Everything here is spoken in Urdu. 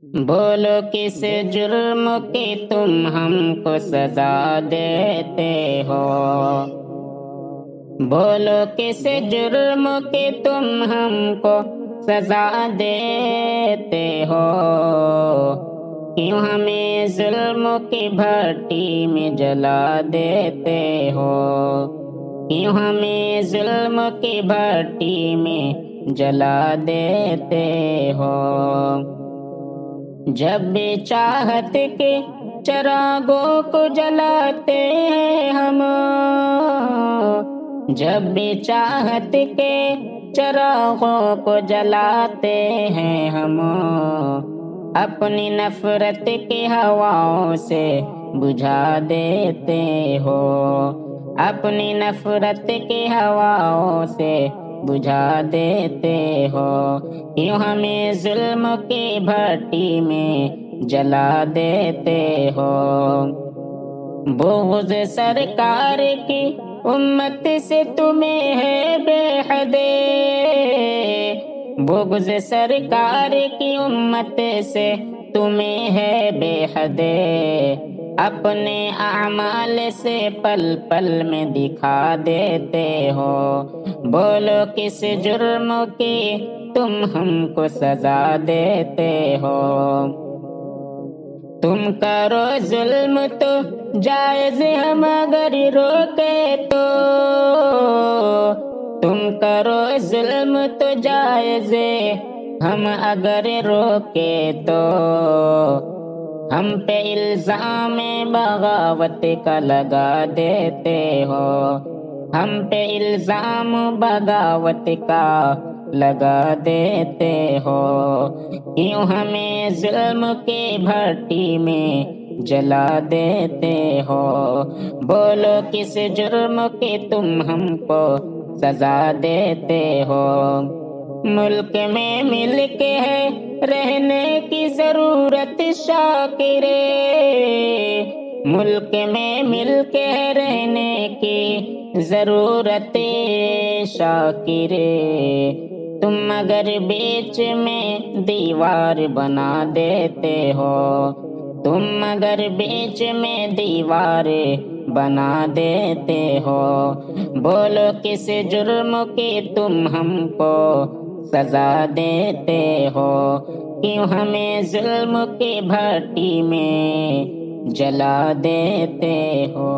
بولو کس جرم کی تم ہم کو سزا دیتے ہو، بولو کس جرم کی تم ہم کو سزا دیتے ہو، کیوں ہمیں ظلم کی بھٹی میں جلا دیتے ہو، کیوں ہمیں ظلم کی بھٹی میں جلا دیتے ہو۔ جب بھی چاہت کے چراغوں کو جلاتے ہیں ہم، جب بھی چاہت کے چراغوں کو جلاتے ہیں ہم، اپنی نفرت کی ہواؤں سے بجھا دیتے ہو، اپنی نفرت کی ہواؤں سے بجھا دیتے ہو، کیوں ہمیں ظلم کی بھٹی میں جلا دیتے ہو۔ بغض سرکار کی امت سے تمہیں ہے بے حد، بغض سرکار کی امت سے تمہیں ہے بے حد، اپنے اعمال سے پل پل میں دکھا دیتے ہو، بولو کس جرم کی تم ہم کو سزا دیتے ہو۔ تم کرو ظلم تو جائز ہم اگر روکے تو، تم کرو ظلم تو جائز ہم اگر روکے تو، ہم پہ الزام بغاوت کا لگا دیتے ہو، ہم پہ الزام بغاوت کا لگا دیتے ہو، کیوں ہمیں ظلم کی بھٹی میں جلا دیتے ہو، بولو کس جرم کی تم ہم کو سزا دیتے ہو۔ ملک میں مل کے ہے رہنے کی ضرورت شاکرے، ملک میں مل کے رہنے کی ضرورت شاکرے، تم اگر بیچ میں دیوار بنا دیتے ہو، تم اگر بیچ میں دیوار بنا دیتے ہو، بولو کس جرم کی تم ہم کو سزا دیتے ہو، کیوں ہمیں ظلم کی بھٹی میں جلا دیتے ہو۔